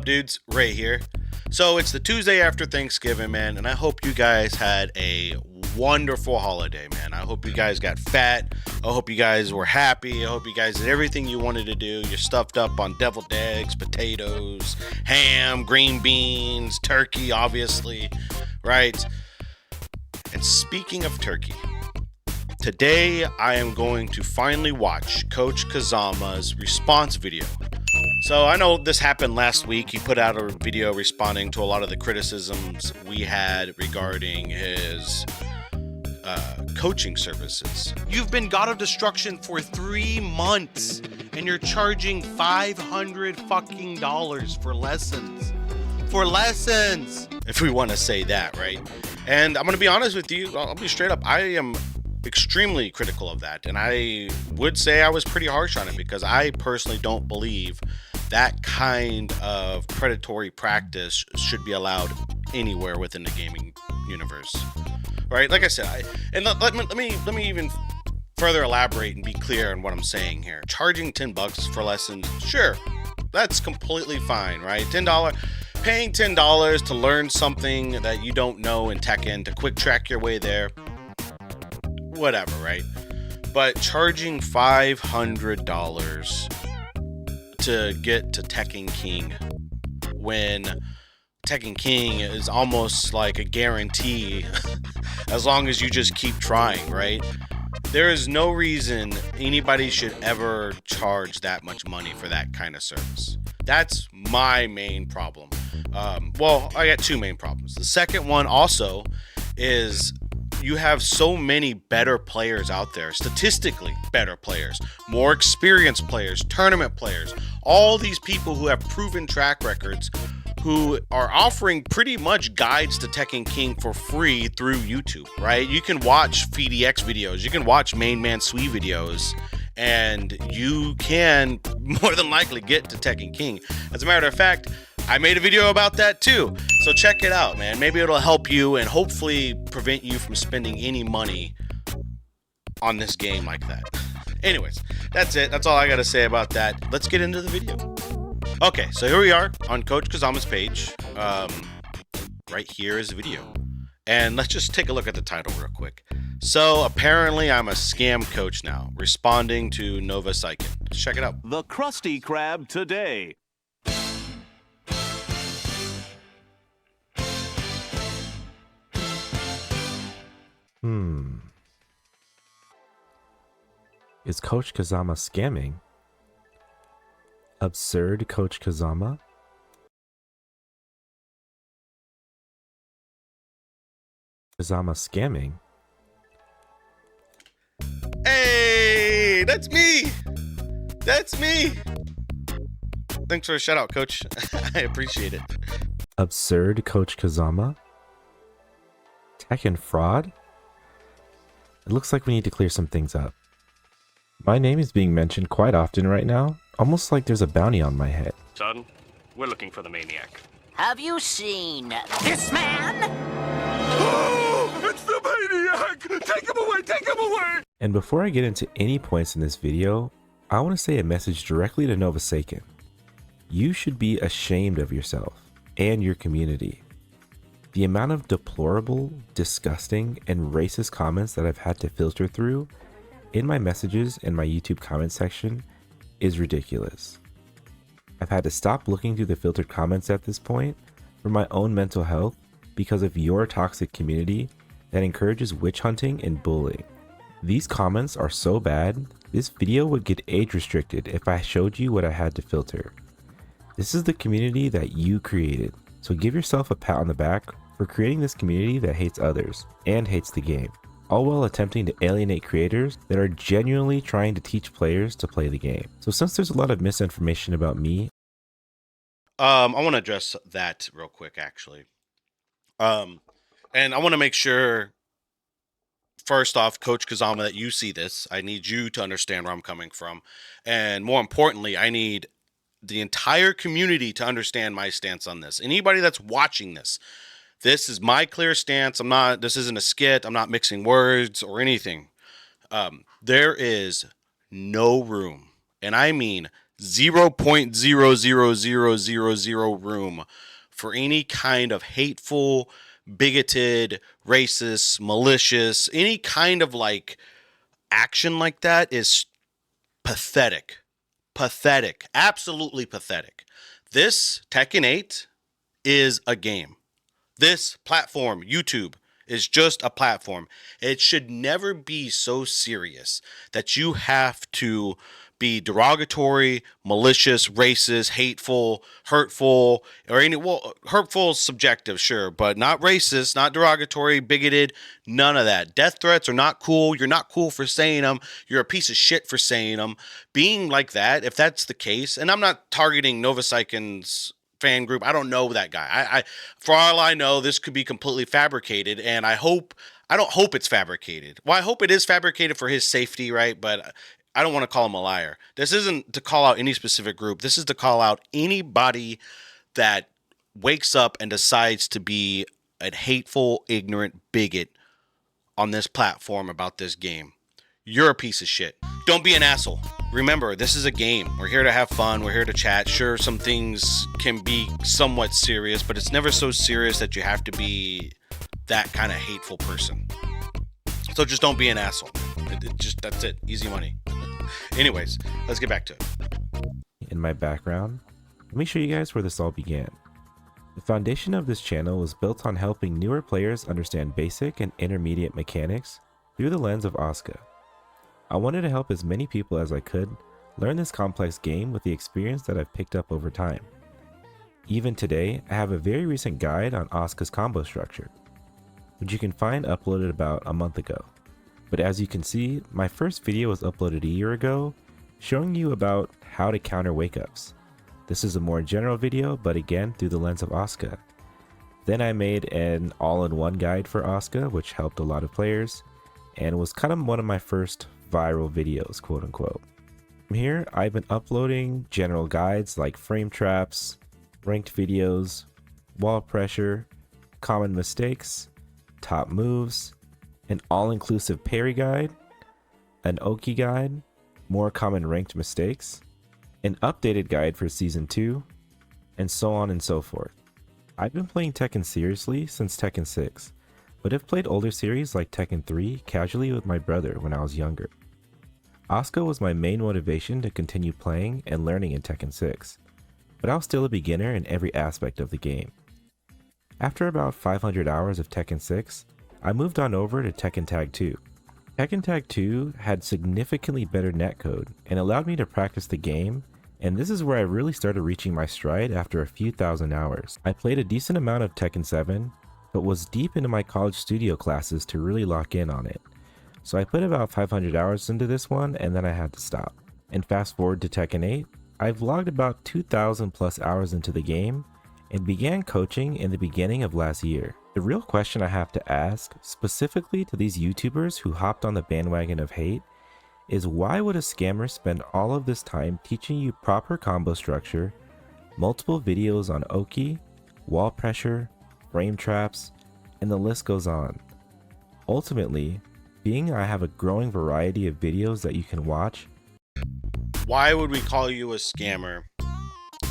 dudes? Ray here. So it's the Tuesday after Thanksgiving, man, and I hope you guys had a wonderful holiday, man. I hope you guys got fat. I hope you guys were happy. I hope you guys did everything you wanted to do. You're stuffed up on deviled eggs, potatoes, ham, green beans, turkey, obviously, right? And speaking of turkey, today I am going to finally watch Coach Kazama's response video. So I know this happened last week. He put out a video responding to a lot of the criticisms we had regarding his coaching services. You've been God of Destruction for 3 months and you're charging $500 fucking dollars for lessons. For lessons, if we want to say that, right? And I'm going to be honest with you. I'll be straight up. I am extremely critical of that. And I would say I was pretty harsh on it because I personally don't believe that kind of predatory practice should be allowed anywhere within the gaming universe, right? Like I said, let me even further elaborate and be clear on what I'm saying here. Charging $10 for lessons, sure, that's completely fine, right? Paying $10 to learn something that you don't know in Tekken, to quick track your way there, whatever, right? But charging $500 to get to Tekken King when Tekken King is almost like a guarantee as long as you just keep trying, right? There is no reason anybody should ever charge that much money for that kind of service. That's my main problem. Well, I got two main problems. The second one also is you have so many better players out there, statistically better players, more experienced players, tournament players, all these people who have proven track records who are offering pretty much guides to Tekken King for free through YouTube, right? You can watch FDX videos, you can watch Main Man Sui videos, and you can more than likely get to Tekken King. As a matter of fact, I made a video about that too. So check it out, man. Maybe it'll help you and hopefully prevent you from spending any money on this game like that. Anyways, that's it. That's all I got to say about that. Let's get into the video. Okay, so here we are on Coach Kazama's page. Right here is the video. And let's just take a look at the title real quick. So apparently I'm a scam coach now, responding to Nova Psychic. Let's check it out. The Krusty Krab today. Is Coach Kazama scamming? Absurd Coach Kazama? Kazama scamming? Hey, that's me. That's me. Thanks for a shout out, Coach. I appreciate it. Absurd Coach Kazama? Tekken fraud? It looks like we need to clear some things up. My name is being mentioned quite often right now, almost like there's a bounty on my head. Son, we're looking for the maniac. Have you seen this man? Oh, it's the maniac! Take him away! Take him away! And before I get into any points in this video, I want to say a message directly to Nova Seiken. You should be ashamed of yourself and your community. The amount of deplorable, disgusting, and racist comments that I've had to filter through in my messages and my YouTube comment section is ridiculous. I've had to stop looking through the filtered comments at this point for my own mental health because of your toxic community that encourages witch hunting and bullying. These comments are so bad, this video would get age restricted if I showed you what I had to filter. This is the community that you created, so give yourself a pat on the back for creating this community that hates others and hates the game, all while attempting to alienate creators that are genuinely trying to teach players to play the game. So since there's a lot of misinformation about me, I want to address that real quick, actually. And I want to make sure, first off, Coach Kazama, that you see this. I need you to understand where I'm coming from. And more importantly, I need the entire community to understand my stance on this. Anybody that's watching this, this is my clear stance. This isn't a skit. I'm not mixing words or anything. There is no room, and I mean 0.00000 room for any kind of hateful, bigoted, racist, malicious, any kind of like action like that is pathetic. Pathetic. Absolutely pathetic. This Tekken 8 is a game. This platform, YouTube, is just a platform. It should never be so serious that you have to be derogatory, malicious, racist, hateful, hurtful, or any, well, hurtful is subjective, sure, but not racist, not derogatory, bigoted, none of that. Death threats are not cool. You're not cool for saying them. You're a piece of shit for saying them. Being like that, if that's the case, and I'm not targeting Novosaikin's fan group. I don't know that guy. I for all I know, this could be completely fabricated, and I don't hope it's fabricated. Well, I hope it is fabricated for his safety, right? But I don't want to call him a liar. This isn't to call out any specific group. This is to call out anybody that wakes up and decides to be a hateful, ignorant bigot on this platform about this game. You're a piece of shit. Don't be an asshole. Remember, this is a game. We're here to have fun. We're here to chat. Sure, some things can be somewhat serious, but it's never so serious that you have to be that kind of hateful person. So just don't be an asshole. That's it. Easy money. Anyways, let's get back to it. In my background, let me show you guys where this all began. The foundation of this channel was built on helping newer players understand basic and intermediate mechanics through the lens of Asuka. I wanted to help as many people as I could learn this complex game with the experience that I've picked up over time. Even today, I have a very recent guide on Asuka's combo structure, which you can find uploaded about a month ago. But as you can see, my first video was uploaded a year ago, showing you about how to counter wake-ups. This is a more general video, but again through the lens of Asuka. Then I made an all-in-one guide for Asuka, which helped a lot of players, and was kind of one of my first viral videos, quote unquote. From here, I've been uploading general guides like frame traps, ranked videos, wall pressure, common mistakes, top moves, an all-inclusive parry guide, an Oki guide, more common ranked mistakes, an updated guide for Season 2, and so on and so forth. I've been playing Tekken seriously since Tekken 6, but have played older series like Tekken 3 casually with my brother when I was younger. Asuka was my main motivation to continue playing and learning in Tekken 6, but I was still a beginner in every aspect of the game. After about 500 hours of Tekken 6, I moved on over to Tekken Tag 2. Tekken Tag 2 had significantly better netcode and allowed me to practice the game, and this is where I really started reaching my stride after a few thousand hours. I played a decent amount of Tekken 7, but was deep into my college studio classes to really lock in on it. So I put about 500 hours into this one and then I had to stop. And fast forward to Tekken 8, I've logged about 2,000 plus hours into the game and began coaching in the beginning of last year. The real question I have to ask, specifically to these YouTubers who hopped on the bandwagon of hate, is why would a scammer spend all of this time teaching you proper combo structure, multiple videos on Oki, wall pressure, frame traps, and the list goes on. Ultimately, being I have a growing variety of videos that you can watch. Why would we call you a scammer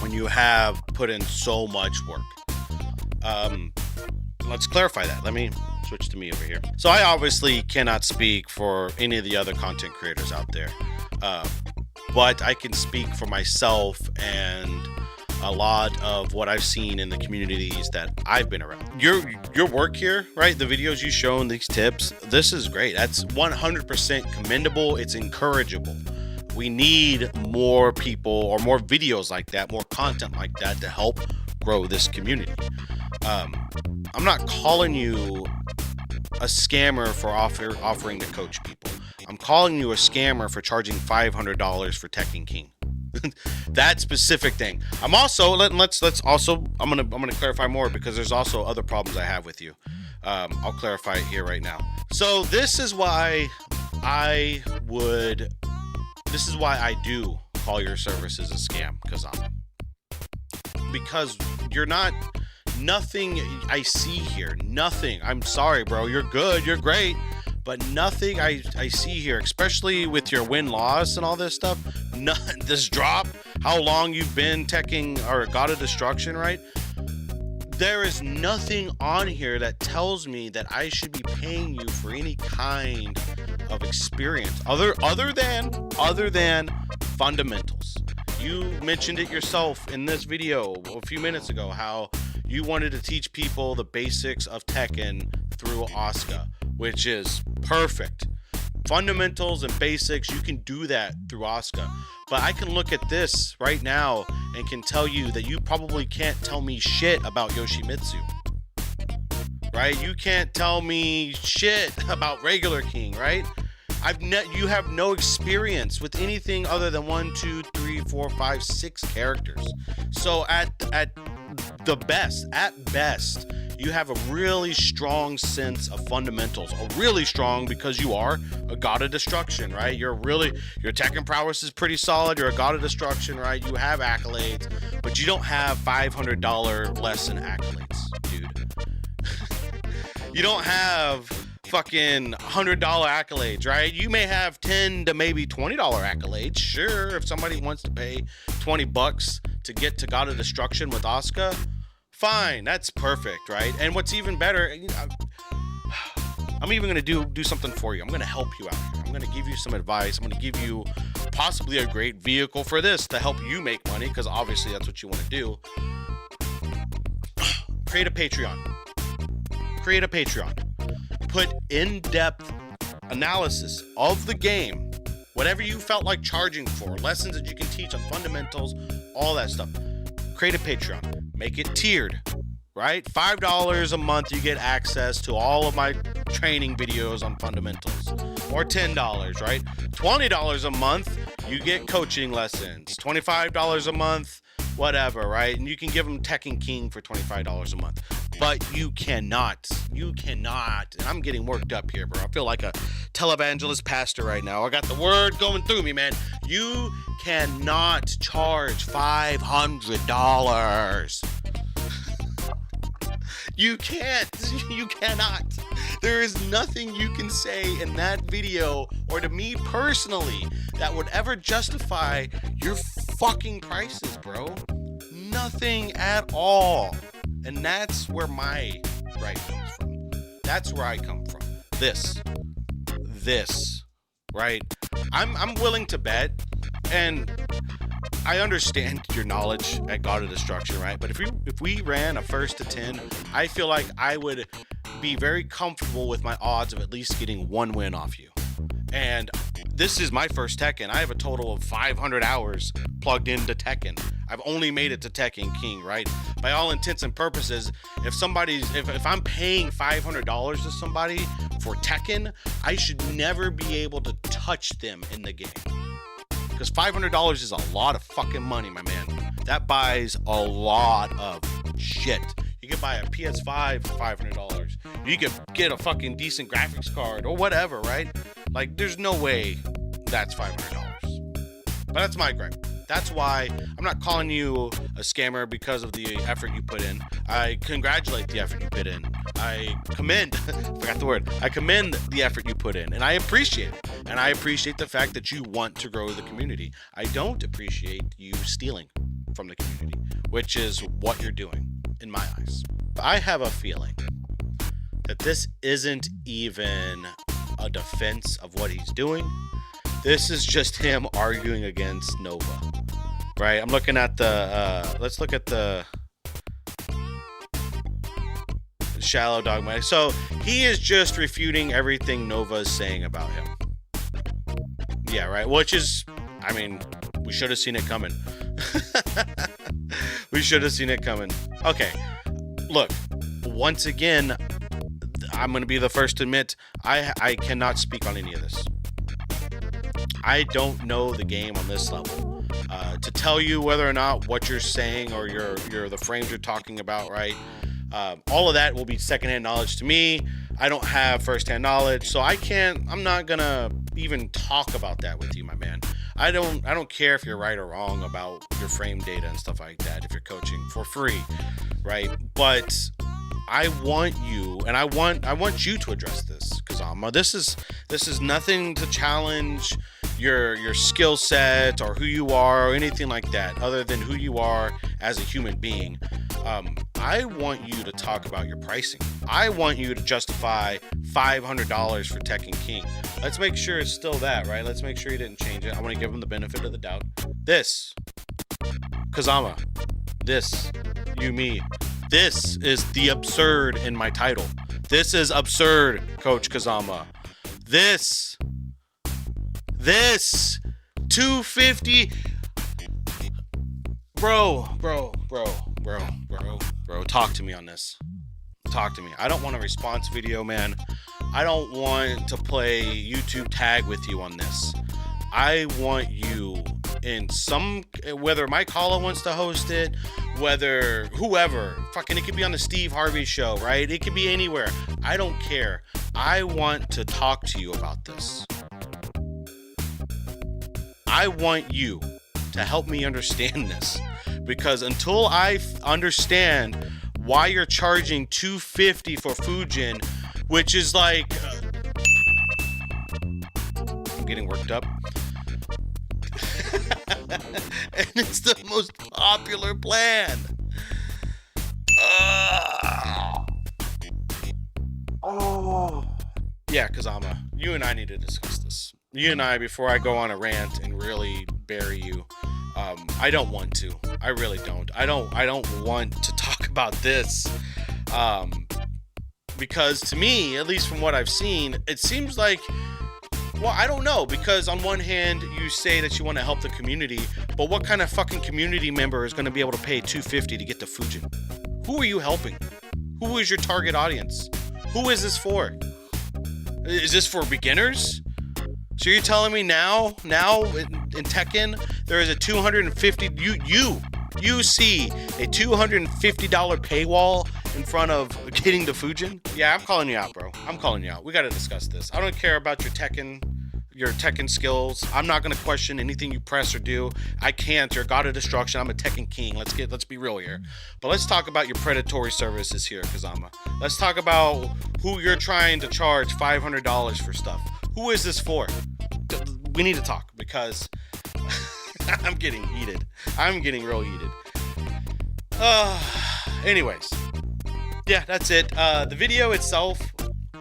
when you have put in so much work? Let's clarify that. Let me switch to me over here. So I obviously cannot speak for any of the other content creators out there, but I can speak for myself and a lot of what I've seen in the communities that I've been around. Your work here, right? The videos you show and these tips, this is great. That's 100% commendable. It's encourageable. We need more people or more videos like that, more content like that to help grow this community. I'm not calling you a scammer for offering to coach people. I'm calling you a scammer for charging $500 for Tekken King. That specific thing. I'm also let's also I'm gonna clarify more because there's also other problems I have with you. I'll clarify it here right now. So this is why I do call your services a scam, Kazama. Because you're not nothing I see here. Nothing. I'm sorry, bro. You're good. You're great. but nothing I see here, especially with your win-loss and all this stuff, this drop, how long you've been teching or God of Destruction, right? There is nothing on here that tells me that I should be paying you for any kind of experience other than fundamentals. You mentioned it yourself in this video a few minutes ago, how you wanted to teach people the basics of Tekken through Asuka, which is perfect. Fundamentals and basics, you can do that through Asuka. But I can look at this right now and can tell you that you probably can't tell me shit about Yoshimitsu. Right? You can't tell me shit about regular King, right? You have no experience with anything other than 1, 2, 3, 4, 5, 6 characters. So at best, you have a really strong sense of fundamentals. Really strong because you are a God of Destruction, right? Your Tekken prowess is pretty solid. You're a God of Destruction, right? You have accolades, but you don't have $500 lesson accolades, dude. You don't have fucking $100 accolades, right? You may have $10 to maybe $20 accolades. Sure, if somebody wants to pay $20 to get to God of Destruction with Asuka, fine, that's perfect, right? And what's even better, I'm even gonna do something for you. I'm gonna help you out here. I'm gonna give you some advice. I'm gonna give you possibly a great vehicle for this to help you make money, because obviously that's what you want to do. Create a Patreon. Put in-depth analysis of the game, whatever you felt like charging for, lessons that you can teach on fundamentals, all that stuff. Create a Patreon. Make it tiered, right? $5 a month, you get access to all of my training videos on fundamentals. Or $10, right? $20 a month, you get coaching lessons. $25 a month, whatever, right? And you can give them Tekken King for $25 a month. But you cannot, and I'm getting worked up here, bro. I feel like a televangelist pastor right now. I got the word going through me, man. You cannot charge $500. You cannot. There is nothing you can say in that video or to me personally that would ever justify your fucking prices, bro. Nothing at all. And that's where my gripe comes from. That's where I come from. This, right? I'm willing to bet, and I understand your knowledge at God of Destruction, right? But if we ran a 1st to 10, I feel like I would be very comfortable with my odds of at least getting one win off you. And this is my first Tekken. I have a total of 500 hours plugged into Tekken. I've only made it to Tekken King, right? By all intents and purposes, if I'm paying $500 to somebody for Tekken, I should never be able to touch them in the game. Because $500 is a lot of fucking money, my man. That buys a lot of shit. You could buy a PS5 for $500. You could get a fucking decent graphics card or whatever, right? Like, there's no way that's $500. But that's my gripe. That's why I'm not calling you a scammer because of the effort you put in. I congratulate the effort you put in. I commend the effort you put in, and I appreciate it. And I appreciate the fact that you want to grow the community. I don't appreciate you stealing from the community, which is what you're doing in my eyes. I have a feeling that this isn't even a defense of what he's doing. This is just him arguing against Nova, right? I'm looking at the, let's look at the Shallow Dogmatic. So he is just refuting everything Nova is saying about him. Yeah, right? Which is, I mean, we should have seen it coming. We should have seen it coming. Okay, look, once again, I'm going to be the first to admit, I cannot speak on any of this. I don't know the game on this level. To tell you whether or not what you're saying or the frames you're talking about, right? All of that will be secondhand knowledge to me. I don't have firsthand knowledge, so I'm not gonna even talk about that with you, my man. I don't care if you're right or wrong about your frame data and stuff like that if you're coaching for free, right? But I want you, and I want you to address this, Kazama. This is nothing to challenge your skill set or who you are or anything like that, other than who you are as a human being. I want you to talk about your pricing. I want you to justify $500 for Tekken King. Let's make sure it's still that, right? Let's make sure you didn't change it. I want to give him the benefit of the doubt. This, Kazama, this, you, me. This is the absurd in my title. This is absurd, Coach Kazama. This, $250. Bro, talk to me on this. Talk to me. I don't want a response video, man. I don't want to play YouTube tag with you on this. I want you in some, whether Mike Hollow wants to host it, whether whoever, fucking, it could be on the Steve Harvey show, right? It could be anywhere. I don't care. I want to talk to you about this. I want you to help me understand this, because until I understand why you're charging $250 for Fujin, which is like, I'm getting worked up. And it's the most popular plan. Yeah, Kazama, you and I need to discuss this. You and I, before I go on a rant and really bury you. I don't want to. I really don't. I don't want to talk about this. Because to me, at least from what I've seen, it seems like, well, I don't know, because on one hand, you say that you want to help the community, but what kind of fucking community member is going to be able to pay $250 to get to Fujin? Who are you helping? Who is your target audience? Who is this for? Is this for beginners? So you're telling me now in Tekken, there is a $250, you see a $250 paywall in front of getting to Fujin? Yeah, I'm calling you out, bro. I'm calling you out. We got to discuss this. I don't care about your Tekken skills. I'm not going to question anything you press or do. I can't. You're a god of destruction. I'm a Tekken king. Let's be real here. But let's talk about your predatory services here, Kazama. Let's talk about who you're trying to charge $500 for stuff. Who is this for? We need to talk, because I'm getting heated. I'm getting real heated. Anyways. Yeah, that's it. The video itself,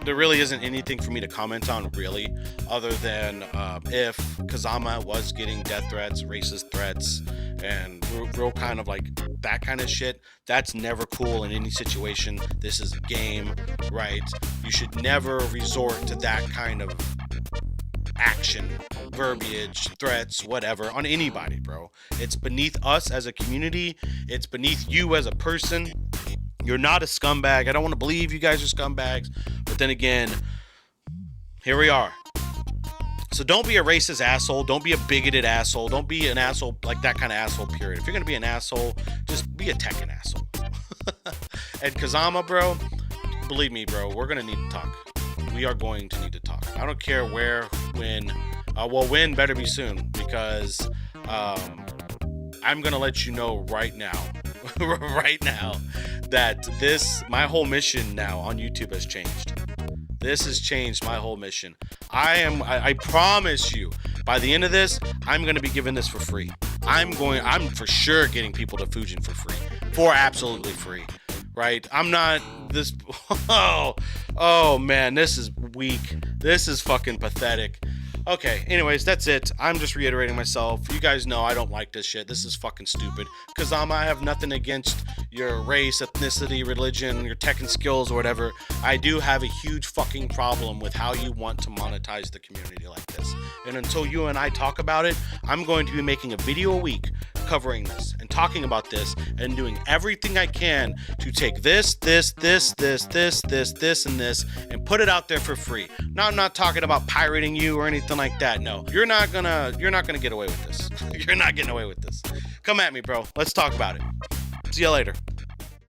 there really isn't anything for me to comment on, really, other than if Kazama was getting death threats, racist threats, and real kind of like that kind of shit. That's never cool in any situation. This is a game, right? You should never resort to that kind of action, verbiage, threats, whatever, on anybody, bro. It's beneath us as a community. It's beneath you as a person. You're not a scumbag. I don't want to believe you guys are scumbags, but then again, here we are. So don't be a racist asshole. Don't be a bigoted asshole. Don't be an asshole, like that kind of asshole, period. If you're going to be an asshole, just be a Tekken asshole. And Kazama, bro, believe me, bro, we're going to need to talk. We are going to need to talk. I don't care where, when. When better be soon, because I'm going to let you know right now, that my whole mission now on YouTube has changed. This has changed my whole mission. I promise you, by the end of this, I'm going to be giving this for free. I'm for sure getting people to Fujin for free. For absolutely free. Right? I'm not this. Oh man, this is weak. This is fucking pathetic. Okay, anyways, that's it. I'm just reiterating myself. You guys know I don't like this shit. This is fucking stupid. Kazama, I have nothing against your race, ethnicity, religion, your Tekken skills, or whatever. I do have a huge fucking problem with how you want to monetize the community like this. And until you and I talk about it, I'm going to be making a video a week covering this and talking about this and doing everything I can to take this, and this, and put it out there for free. Now, I'm not talking about pirating you or anything like that. No, you're not gonna get away with this. You're not getting away with this. Come at me, bro. Let's talk about it. See you later.